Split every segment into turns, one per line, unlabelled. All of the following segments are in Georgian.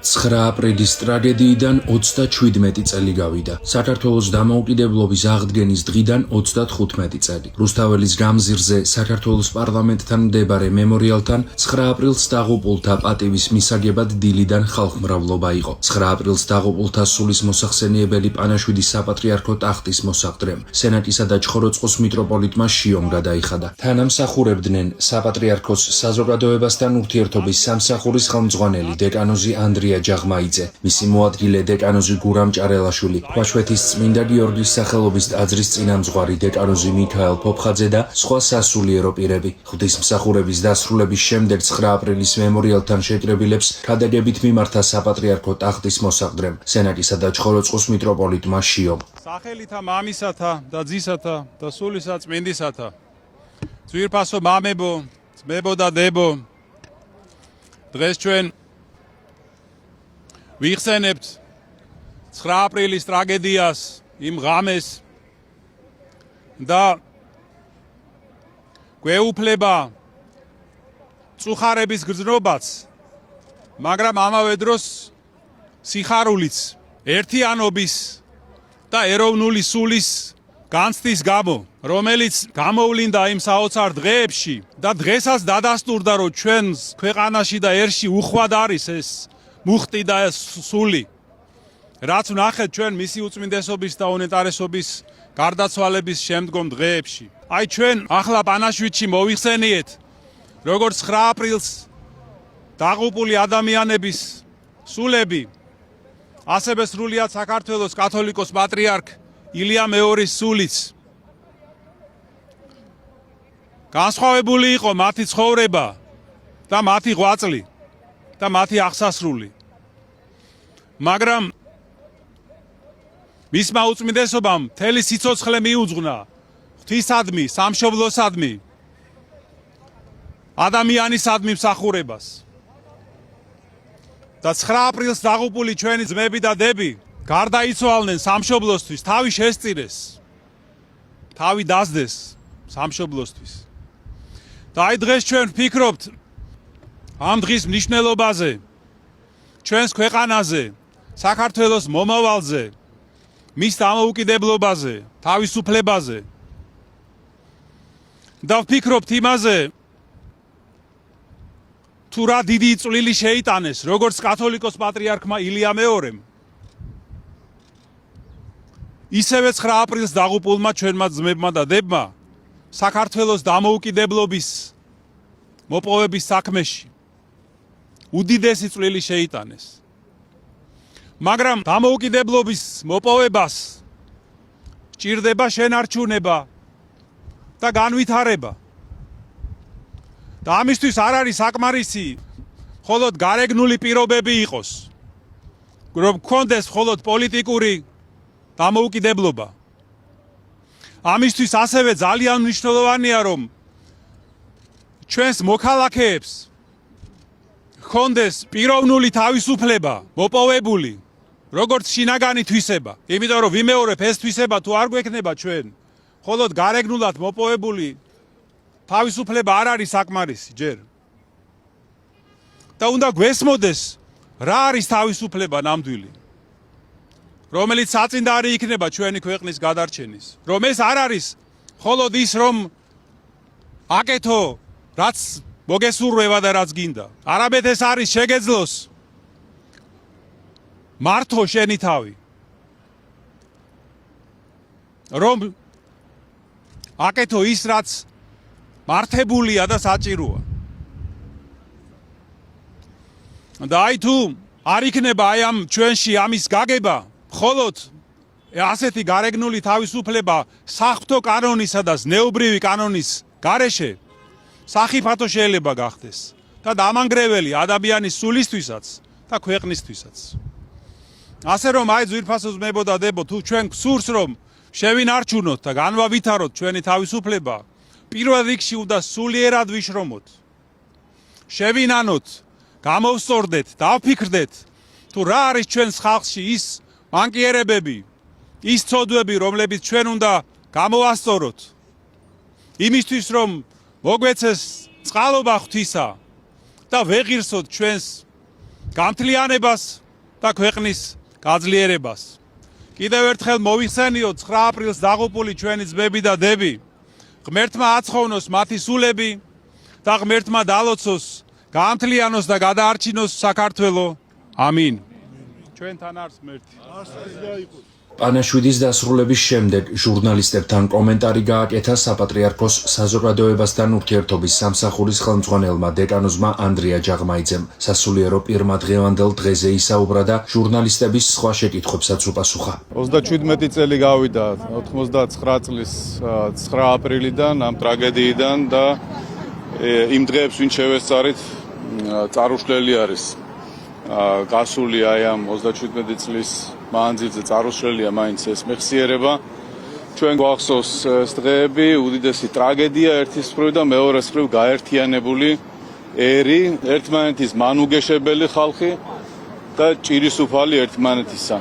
9 აპრილის ტრაგედიიდან 37 წელი გავიდა. საქართველოს დამოუკიდებლობის აღდგენის დღიდან 35 წელი. რუსთაველის გამზირზე საქართველოს პარლამენტთან მდებარე მემორიალთან 9 აპრილს დაღუპულთა პატივის მისაგებად დილიდან ხალხმრავლობა იყო. 9 აპრილს დაღუპულთა სულის მოსახსენიებელი პანაშვიდის საპატრიარქო ტახტის მოსახდრემ სენაკისა და ჩხოროწყუს მიტროპოლიტმა შიომ გადაიხადა. თანამსახურებდნენ საპატრიარქოს საზოგადოებასთან ურთიერთობის სამსახურის ხელმძღვანელი დეკანოზი ანდრია ჯაღმაიძე, მისი მოადგილე დეკანოზი გურამ ჭარელაშვილი, ქვაშვეთის წმინდა გიორგის სახელობის ტაძრის წინამძღვარი დეკანოზი მიქაელ ფოფხაძე და სხვა სასულიერო პირები. ღვთისმსახურების დასრულების შემდეგ 9 აპრილის მემორიალთან შეკრებილებს ქადაგებით მიმართა საპატრიარქო ტახტის მოსახდრემ სენაკისა და ჩხოროწყუს მიტროპოლიტმა შიომ.
სახელითა მამისათა და ძისათა და სულისა წმინდისათა, ძვირფასო მამებო, ძმებო და დებო, დღეს ჩვენ ვიხსენებთ 9 აპრილის ტრაგედიას, იმ ღამეს და გვეუფლება წუხარების გრძნობაც, მაგრამ ამავე დროს სიხარულიც, ერთიანობის და ეროვნული სულის განცდის გამო, რომელიც გამოვლინდა იმ საოცარ დღეებში და დღესაც დადასტურდა, რომ ჩვენს ქვეყანაში და ერში უხვად არის ეს მუხტი და სული, რაც ვნახეთ ჩვენ მისი უწმინდესობის და უნეტარესობის გარდაცვალების შემდგომ დღეებში. აი ჩვენ ახლა პანაშვიდში მოვიხსენიეთ, როგორც 9 აპრილს დაღუპული ადამიანების სულები, ასევე სრულიად საქართველოს კათოლიკოს პატრიარქ ილია მეორის სულიც. განსხვავებული იყო მათი ცხოვრება და მათი ღვაწლი და მათი აღსასრული. მაგრამ მისმა უწმინდესობამ მთელი სიცოცხლე მიუძღვნა ღვთისადმი, სამშობლოსადმი, ადამიანისადმი მსახურებას. და 9 აპრილს დაღუპული ჩვენი ძმები და დები გარდაიცვალნენ სამშობლოსთვის, თავი შესწირეს, თავი დასდეს სამშობლოსთვის. და აი დღეს ჩვენ ვფიქრობთ ამ დღის მნიშვნელობაზე, ჩვენს ქვეყანაზე, საქართველოს მომავალზე, მის დამოუკიდებლობაზე, თავისუფლებაზე. და ვფიქრობთ იმაზე, თუ რა დიდი წვლილი შეიტანეს, როგორც კათოლიკოს პატრიარქმა ილია მეორემ, ისევე 9 აპრილს დაღუპულმა ჩვენმა ძმებმა და დებმა საქართველოს დამოუკიდებლობის მოპოვების საქმეში უდიდესი წვლილი შეიტანეს. მაგრამ დამოუკიდებლობის მოპოვებას ჭირდება შენარჩუნება და განვითარება. და ამისთვის არ არის საკმარისი მხოლოდ გარეგნული პირობები იყოს, რომ გქონდეს მხოლოდ პოლიტიკური დამოუკიდებლობა. ამისთვის ასევე ძალიან მნიშვნელოვანია, რომ ჩვენს მოქალაქეებს ჰქონდეს პიროვნული თავისუფლება მოპოვებული, როგორც შინაგანი თვისება. იმიტომ რომ ვიმეორებ, ეს თვისება თუ არ გვექნება ჩვენ, მხოლოდ გარეგნულად მოპოვებული თავისუფლება არ არის საკმარისი ჯერ. და უნდა გვესმოდეს, რა არის თავისუფლება ნამდვილი, რომელიც საწინდარი იქნება ჩვენი ქვეყნის გადარჩენის. რომ ეს არ არის მხოლოდ ის, რომ აკეთო რაც მოგესურვება და რაც გინდა. არამედ ეს არის შეგეძლოს მართო შენი თავი. რომ აკეთო ის, რაც მართებულია და საჭიროა. და აი თუ არ იქნება აი ამ ჩვენში ამის გაგება, მხოლოდ ასეთი გარეგნული თავისუფლება საღვთო კანონისა და ზნეობრივი კანონის გარეშე სახიფათო შეიძლება გახდეს და დამანგრეველი ადამიანის სულისთვისაც და ქვეყნისთვისაც. ასე რომ აი ძვირფასო ძმებო და დებო, თუ ჩვენ გსურს რომ შევინარჩუნოთ და განვავითაროთ ჩვენი თავისუფლება, პირველ რიგში უნდა სულიერად ვიშრომოთ, შევინანოთ, გამოვსწორდეთ, დავფიქრდეთ, თუ რა არის ჩვენს ხალხში ის მანკიერებები, ის ცოდვები, რომლებიც ჩვენ უნდა გამოვასწოროთ, იმისთვის რომ მოგვეცეს წყალობა ღვთისა და ვეღირსოთ ჩვენს გამთლიანებას და ქვეყნის გაძლიერებას. კიდევ ერთხელ მოვიხსენიოთ 9 აპრილს დაღუპული ჩვენი ძმები და დები. ღმერთმა აცხოვნოს მათი სულები და ღმერთმა დალოცოს, გაამთლიანოს და გადაარჩინოს საქართველო. ამინ. ჩვენთან არის ღმერთი.
პანაშვიდის დასრულების შემდეგ ჟურნალისტებთან კომენტარი გააკეთა საპატრიარქოს საზოგადოებასთან ურთიერთობის სამსახურის ხელმძღვანელმა დეკანოზმა ანდრია ჯაღმაიძემ. სასულიერო პირმადღევანდელ დღეზე ისაუბრა და ჟურნალისტების სხვა შეკითხვებსაც უპასუხა.
37 წელი გავიდა 99 წლის 9 აპრილიდან ამ ტრაგედიიდან და იმ დღეებს ვინ შევესწარით წარუშლელი არის გასული აი ამ 37 წლის მანძილზე წარუშლელია მაინც ეს მეხსიერება. ჩვენ გვახსოვს ეს დღეები, უდიდესი ტრაგედია ერთის მხრივ და მეორეს მხრივ გაერთიანებული ერი, ერთმანეთის მანუგეშებელი ხალხი და ჭირისუფალი ერთმანეთისა.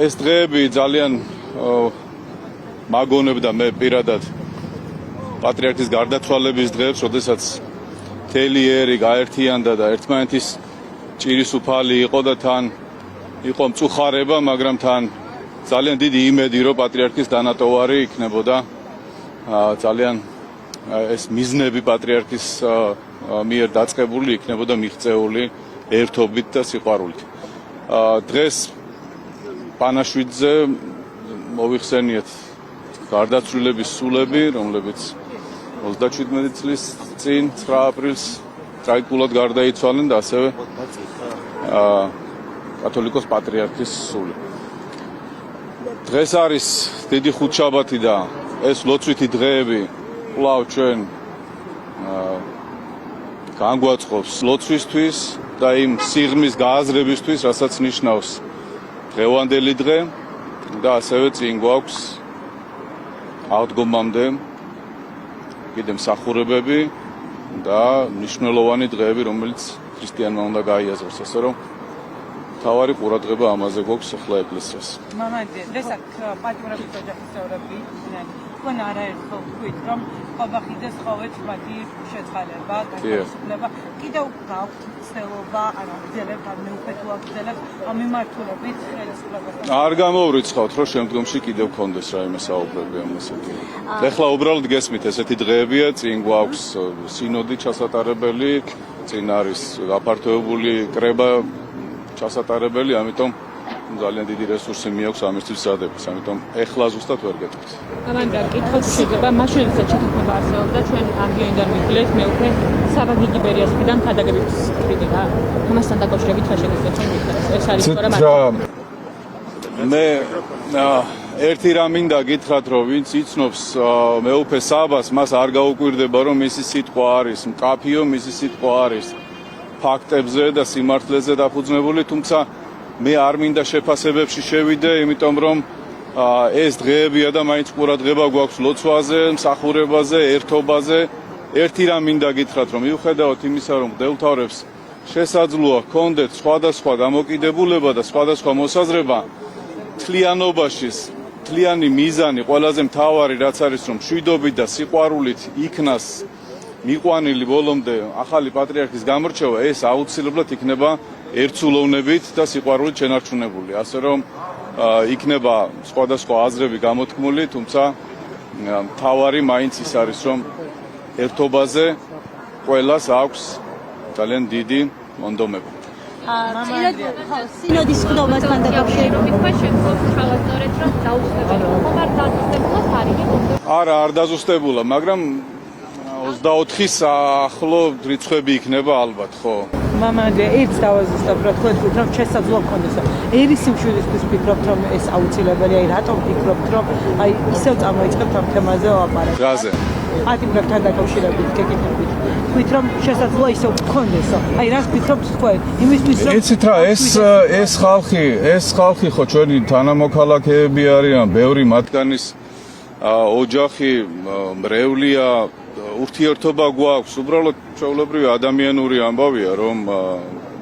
ეს დღეები ძალიან მაგონებდა მე პირადად პატრიარქის გარდაცვალების დღეებს, როდესაც მთელი ერი გაერთიანდა და ერთმანეთის ჭირისუფალი იყო და თან იყო მწუხარება, მაგრამ თან ძალიან დიდი იმედი, რომ პატრიარქის დანატოვარი იქნებოდა. ძალიან ეს მიზნები პატრიარქის მიერ დაწყებული იქნებოდა მიღწეული ერთობით და სიყვარულით. დღეს პანაშვიდზე მოვიხსენიეთ გარდაცვლილების სულები, რომლებიც 37 წლის წინ 9 აპრილს ტრაგიკულად გარდაიცვალნენ და ასევე კათოლიკოს პატრიარქის სული. დღეს არის დიდი ხუთშაბათი და ეს ლოცვითი დღეები კვლავ ჩვენ განგვაწყობს ლოცვისთვის და იმ სიღრმის გააზრებისთვის, რასაც ნიშნავს დღევანდელი დღე და ასევე წინ გვაქვს აღდგომამდე კიდე მსახურებები და მნიშვნელოვანი დღეები, რომელიც ქრისტიანმა უნდა გაიაზროს, ასე რომ თავარი ყურადღება ამაზე გვაქვს ახლა ეკლესიას.
მამაძე, დღესაც პატრიარქის ოჯახის წევრები თქვენ არაერთხელ ვთქვით, რომ ყაბახიძეს ხოვეთ მათი შეწყალება, განთავისუფლება. კიდევ გაქვთ ცდილობა, ანუ გრძელებთ, ან მეუფეთოა გრძელებთ ამ მიმართულებით ხელისუფლებასთან.
არ გამოვრიცხავთ, რომ შემდგომში კიდევ გქონდეს რაიმე საუბრები ამ ასეთი. ეხლა უბრალოდ გესმით, ესეთი დღეებია, წინ გვაქვს სინოდი ჩასატარებელი, წინ არის გაფართოებული კრება ჩასატარებელი, ამიტომ ძალიან დიდი რესურსი მიაქვს ამისთვის ზადების, ამიტომ ეხლა ზუსტად ვერ გეტყვით.
ამან კითხვა შეიძლება მაშინ შეთანხმება არსებობდა ჩვენ ამბიონიდან მიგვიეს მეუფე საბაგიგი ბერიას მხრიდან ქადაგების კრიტიკა. ამასთან დაკავშირებით რა შეგიძლიათ ჩვენ გითხრათ? ეს არის თორემ
მე ერთი რამ მინდა გითხრათ, რომ ვინც იცნობს მეუფე საბას, მას არ გაუკვირდება, რომ მისი სიტყვა არის მკაფიო, მისი სიტყვა არის ფაქტებზე და სიმართლეზე დაფუძნებული, თუმცა მე არ მინდა შეფასებებში შევიდე, იმიტომ რომ ეს დღეებია და მაინც ყურადღება გვაქვს ლოცვაზე, მსახურებაზე, ერთობაზე. ერთი რამ მინდა გითხრათ, რომ მიუხედავად იმისა, რომ მღვდელმთავრებს შესაძლოა ჰქონდეთ სხვადასხვა დამოკიდებულება და სხვადასხვა მოსაზრება, თლიანობაში თლიანი მიზანი ყველაზე მთავარი რაც არის, რომ მშვიდობით და სიყვარულით იქნას მიყვანილი ბოლომდე ახალი პატრიარქის გამორჩევა, ეს აუცილებლად იქნება ერთსულოვნებით და სიყვარულით შენარჩუნებული. ასე რომ იქნება სხვადასხვა აზრები გამოთქმული, თუმცა მთავარი მაინც ის არის, რომ ერთობაზე ყველას აქვს ძალიან დიდი მონდომება.
სინოდის ხდომასთან დაკავშირებით
არა, არ დაზუსტებულა, მაგრამ 24-ის ახლო რიცხვები იქნება ალბათ, ხო?
მამაძე, ერთს დავაზუსტებ, რომ თქვენ თქვით, რომ შესაძლოა გქონდეს. ერის სიმშვიდისთვის ვფიქრობთ, რომ ეს აუცილებელია, რატომ ვფიქრობთ, რომ აი ისევ წამოიწყებთ ამ თემაზე ვლაპარაკს?
რაზე?
პატრიარქთან დაკავშირებით გეკითხებით. თქვით, რომ შესაძლოა ისევ გქონდეს. აი რას ვფიქრობთ თქვენ? იმისთვის რომ
იცით რა, ეს ხალხი ხო ჩვენი თანამოქალაქეები არიან, ბევრი მათგანის ოჯახი მრევლია, ურთიერთობა გვაქვს, უბრალოდ ჩვეულებრივი ადამიანური ამბავია, რომ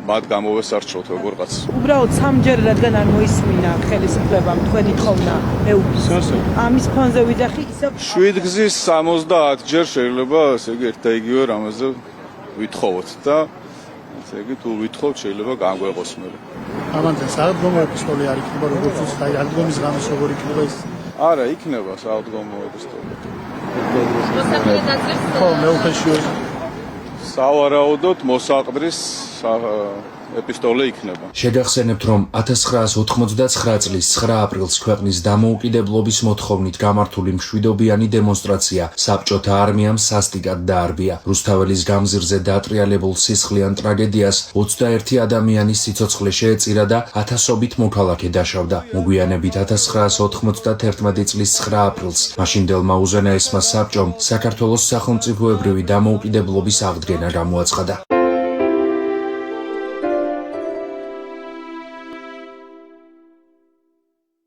მათ გამოვესარჩოთ როგორღაც.
უბრალოდ სამჯერ რადგან არ მოისმინა ხელისუფლებამ თქვენი თხოვნა მეუფის. ამის ფონზე ვიძახი ისევ
7 გზის 70 ჯერ შეიძლება, ესე იგი ერთ და იგივე რამაზე ვითხოვოთ და ესე იგი თუ ვითხოვთ შეიძლება განგვეყოს მე.
ამანთან საერთგომოების სკოლა არ იქნება როგორც უცხო აღდგომის გამოს როგორ იქნება ეს
არა, იქნება საავტომობილო სკოლა.
ხო მეუფეში
სავარაუდოდ მოსაყდრის ეპისტოლე იქნება.
შეგახსენებთ, რომ 1989 წლის 9 აპრილს ქვეყნის დამოუკიდებლობის მოთხოვნით გამართული მშვიდობიანი დემონსტრაცია საბჭოთა არმიამ სასტიკად დაარბია. რუსთაველის გამზირზე დაატრიალებულ სისხლიან ტრაგედიას 21 ადამიანის სიცოცხლე შეეწირა და ათასობით მოქალაქე დაშავდა. მოგვიანებით 1991 წლის 9 აპრილს მაშინდელმა უზენაესმა საბჭომ საქართველოს სახელმწიფოებრივი დამოუკიდებლობის აღდგენა გამოაცხადა.